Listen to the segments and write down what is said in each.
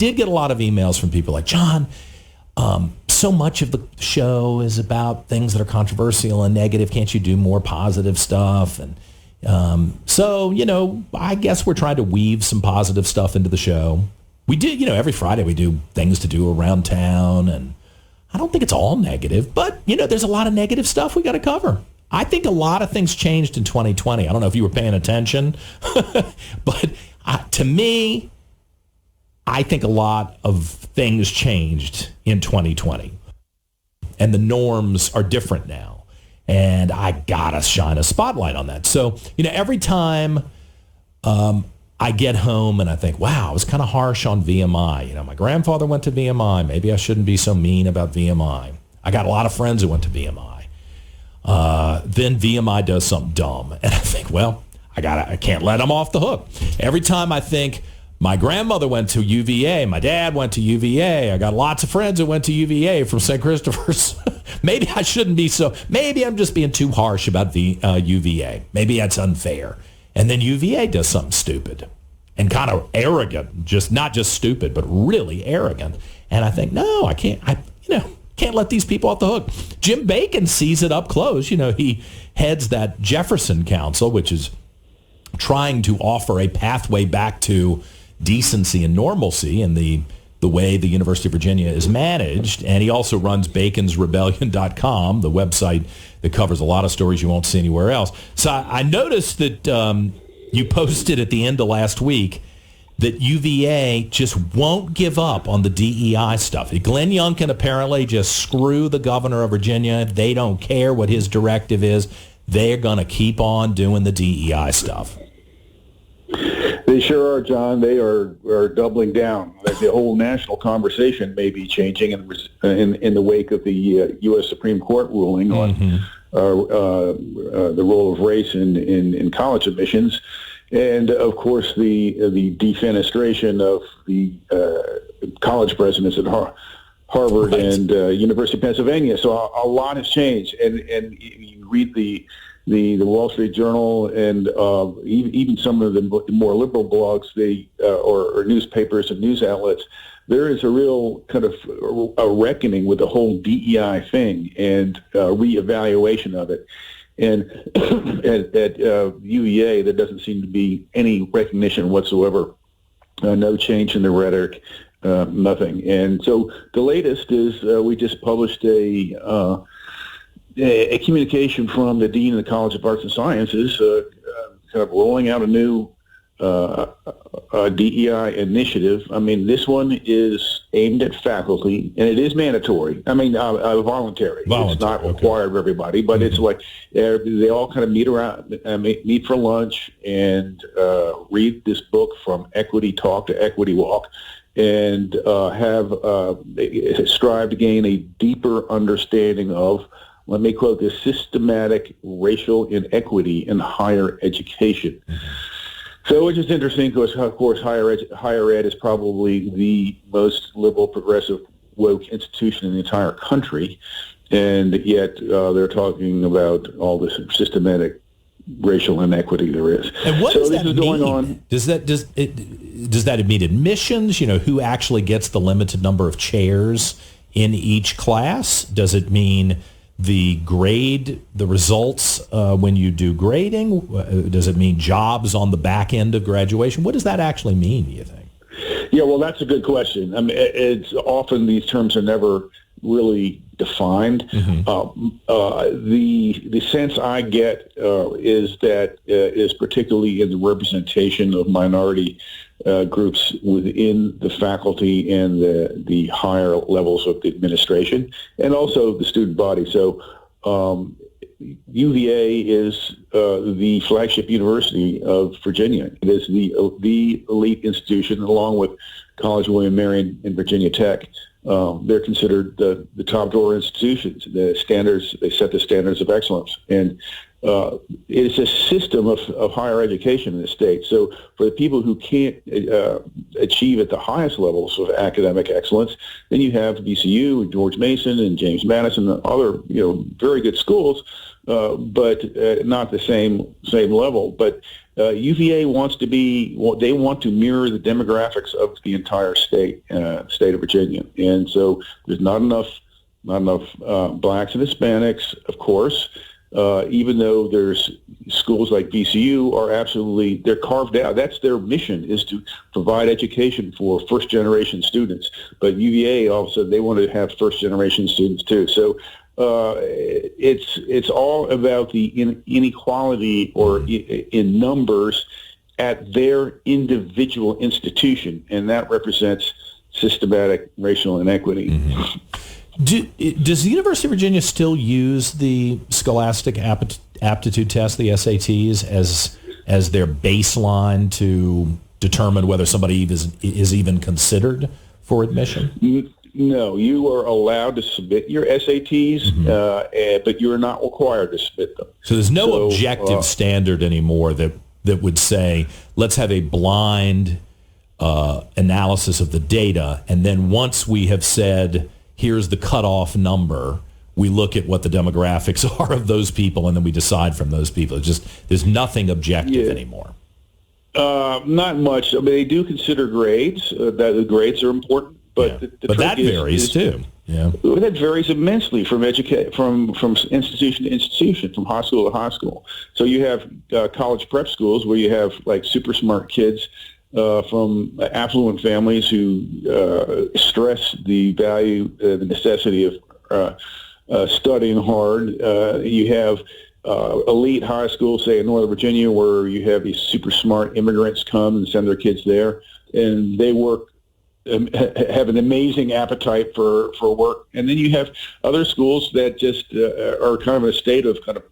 did get a lot of emails from people like, John, so much of the show is about things that are controversial and negative. Can't you do more positive stuff? And so, I guess we're trying to weave some positive stuff into the show. We do, every Friday we do things to do around town, and I don't think it's all negative, but, there's a lot of negative stuff we got to cover. I think a lot of things changed in 2020. I don't know if you were paying attention, but to me, I think a lot of things changed in 2020, and the norms are different now, and I got to shine a spotlight on that. So, every time I get home and I think, wow, I was kind of harsh on VMI. My grandfather went to VMI. Maybe I shouldn't be so mean about VMI. I got a lot of friends who went to VMI. Then VMI does something dumb. And I think, well, I can't let them off the hook. Every time I think my grandmother went to UVA, my dad went to UVA, I got lots of friends who went to UVA from St. Christopher's. Maybe I shouldn't be so, maybe I'm just being too harsh about the UVA. Maybe that's unfair. And then UVA does something stupid and kind of arrogant, not just stupid, but really arrogant. And I think, no, I can't let these people off the hook. Jim Bacon sees it up close. He heads that Jefferson Council, which is trying to offer a pathway back to decency and normalcy in the way the University of Virginia is managed. And he also runs baconsrebellion.com, the website that covers a lot of stories you won't see anywhere else. So I noticed that you posted at the end of last week that UVA just won't give up on the DEI stuff. Glenn Youngkin apparently just screw the governor of Virginia. They don't care what his directive is. They're going to keep on doing the DEI stuff. They sure are, John. They are doubling down. The whole national conversation may be changing in the wake of the U.S. Supreme Court ruling on the role of race in college admissions, and of course the defenestration of the college presidents at Harvard and University of Pennsylvania. So a lot has changed, and you read the Wall Street Journal and even some of the more liberal blogs, or newspapers and news outlets. There is a real kind of a reckoning with the whole DEI thing and reevaluation of it. And at UVA, there doesn't seem to be any recognition whatsoever. No change in the rhetoric, nothing. And so the latest is we just published a communication from the Dean of the College of Arts and Sciences kind of rolling out a new DEI initiative. I mean, this one is aimed at faculty, and it is mandatory. I mean, voluntary. It's not required of everybody, but it's like they all kind of meet for lunch and read this book from Equity Talk to Equity Walk, and strive to gain a deeper understanding of, let me quote this, systematic racial inequity in higher education. So which is interesting because, of course, higher ed is probably the most liberal, progressive, woke institution in the entire country, and yet they're talking about all this systematic racial inequity there is. And what does that mean? Going on. Does that mean admissions? Who actually gets the limited number of chairs in each class? Does it mean the grade, the results when you do grading? Does it mean jobs on the back end of graduation? What does that actually mean, do you think? Yeah, well, that's a good question. I mean, it's often these terms are never really defined. Mm-hmm. The sense I get is that is particularly in the representation of minority groups within the faculty and the higher levels of the administration, and also the student body. So UVA is the flagship university of Virginia. It is the elite institution, along with College William Mary and Virginia Tech. They're considered the top drawer institutions. They set the standards of excellence, and it's a system of higher education in the state. So for the people who can't achieve at the highest levels of academic excellence, then you have VCU and George Mason and James Madison and other very good schools, but not the same level. But UVA wants to be, well, they want to mirror the demographics of the entire state of Virginia. And so there's not enough blacks and Hispanics, of course, even though there's schools like VCU are absolutely, they're carved out. That's their mission, is to provide education for first-generation students. But UVA, all of a sudden, they want to have first-generation students too. So it's all about the inequality or in numbers at their individual institution, and that represents systematic racial inequity. Mm-hmm. Does the University of Virginia still use the Scholastic Aptitude Test, the SATs, as their baseline to determine whether somebody is even considered for admission? No, you are allowed to submit your SATs, but you are not required to submit them. So there's no objective standard anymore that would say, let's have a blind analysis of the data, and then once we have said, here's the cutoff number, we look at what the demographics are of those people, and then we decide from those people. It's just, there's nothing objective anymore. Not much. I mean, they do consider grades. That the grades are important, but but that varies too. Yeah, that varies immensely from from institution to institution, from high school to high school. So you have college prep schools where you have like super smart kids from affluent families who stress the value, the necessity of studying hard. You have elite high schools, say in Northern Virginia, where you have these super smart immigrants come and send their kids there, and they work, have an amazing appetite for work. And then you have other schools that just are kind of in a state of kind of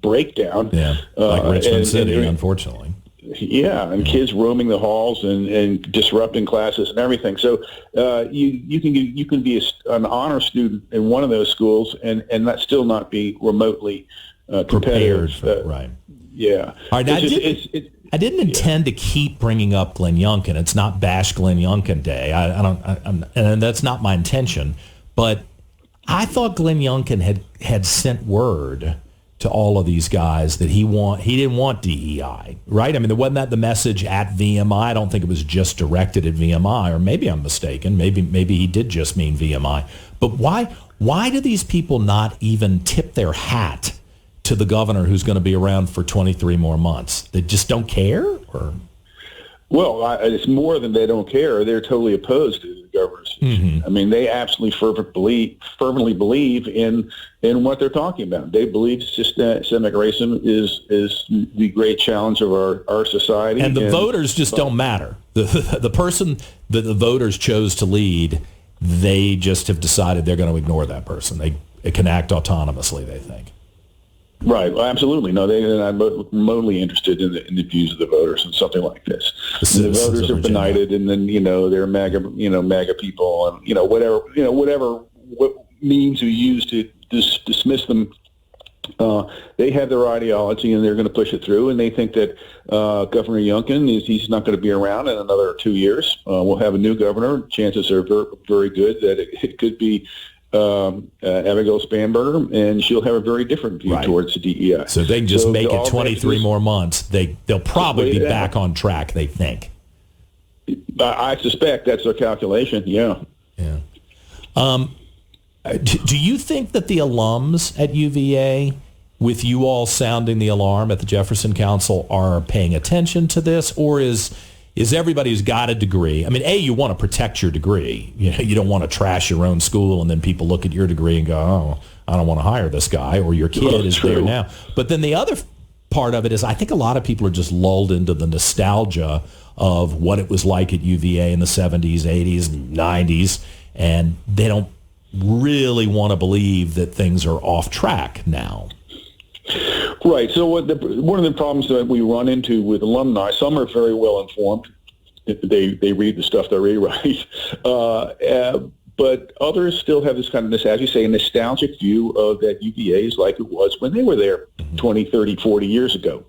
breakdown. Yeah, like Richmond City, unfortunately. Yeah, and kids roaming the halls and disrupting classes and everything. So you can be an honor student in one of those schools and that still not be remotely competitive. Right. Yeah. All right. I didn't intend to keep bringing up Glenn Youngkin. It's not Bash Glenn Youngkin Day. And that's not my intention. But I thought Glenn Youngkin had sent word to all of these guys that he didn't want DEI, right? I mean, wasn't that the message at VMI? I don't think it was just directed at VMI, or maybe I'm mistaken. Maybe he did just mean VMI. But why do these people not even tip their hat to the governor who's going to be around for 23 more months? They just don't care? Or? Well, it's more than they don't care. They're totally opposed to the governor's decision. I mean, they absolutely fervently believe in what they're talking about. They believe systemic racism is the great challenge of our society. And the voters just don't matter. The person that the voters chose to lead, they just have decided they're going to ignore that person. They can act autonomously, they think. Right. Well, absolutely. No, they're not remotely interested in the views of the voters and something like this. The voters are benighted, and then they're MAGA people, and whatever means you use to dismiss them. They have their ideology, and they're going to push it through. And they think that Governor Youngkin he's not going to be around in another 2 years. We'll have a new governor. Chances are very, very good that it could be Abigail Spanberger, and she'll have a very different view towards the DEI. So they can just make it 23 more months. They'll probably be back on track, they think. I suspect that's their calculation, yeah. Do you think that the alums at UVA, with you all sounding the alarm at the Jefferson Council, are paying attention to this, or is everybody who's got a degree? I mean, you want to protect your degree. You don't want to trash your own school and then people look at your degree and go, oh, I don't want to hire this guy, or your kid is there now. But then the other part of it is I think a lot of people are just lulled into the nostalgia of what it was like at UVA in the 70s, 80s, 90s, and they don't really want to believe that things are off track now. Right. So one of the problems that we run into with alumni, some are very well informed. They read the stuff they rewrite. But others still have this kind of, as you say, a nostalgic view of that UVA is like it was when they were there 20, 30, 40 years ago.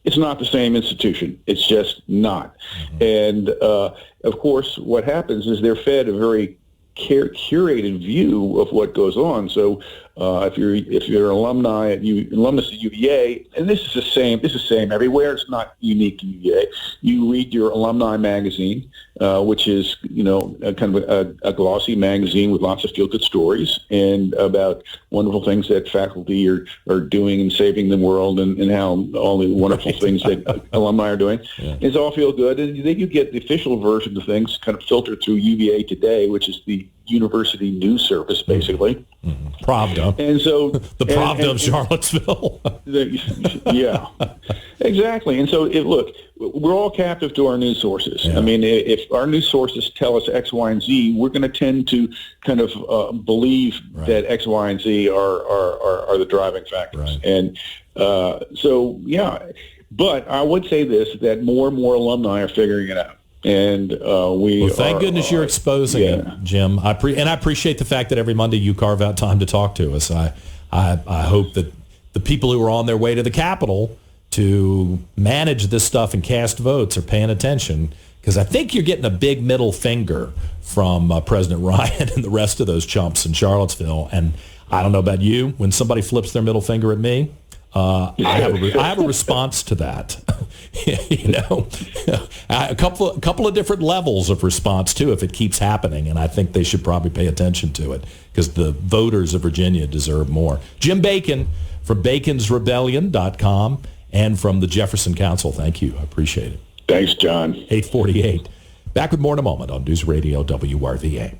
It's not the same institution. It's just not. And, of course, what happens is they're fed a very curated view of what goes on. So if you're an alumnus at UVA, and this is the same everywhere. It's not unique to UVA. You read your alumni magazine, which is kind of a glossy magazine with lots of feel-good stories and about wonderful things that faculty are doing and saving the world, and how all the wonderful things that alumni are doing. Yeah. It's all feel good, and then you get the official version of things kind of filtered through UVA Today, which is the university news service, basically. Mm-hmm. Pravda. And so the Pravda of Charlottesville. Yeah, exactly. And so, look, we're all captive to our news sources. Yeah. I mean, if our news sources tell us X, Y, and Z, we're going to tend to kind of believe that X, Y, and Z are the driving factors. Right. And so, yeah. But I would say this, that more and more alumni are figuring it out. And thank goodness you're exposing it, Jim. I appreciate the fact that every Monday you carve out time to talk to us. I hope that the people who are on their way to the Capitol to manage this stuff and cast votes are paying attention, because I think you're getting a big middle finger from President Ryan and the rest of those chumps in Charlottesville. And I don't know about you, when somebody flips their middle finger at me, I have a response to that. A couple of different levels of response too, if it keeps happening, and I think they should probably pay attention to it, because the voters of Virginia deserve more. Jim Bacon from baconsrebellion.com and from the Jefferson Council. Thank you. I appreciate it. Thanks, John. 8:48. Back with more in a moment on News Radio WRVA.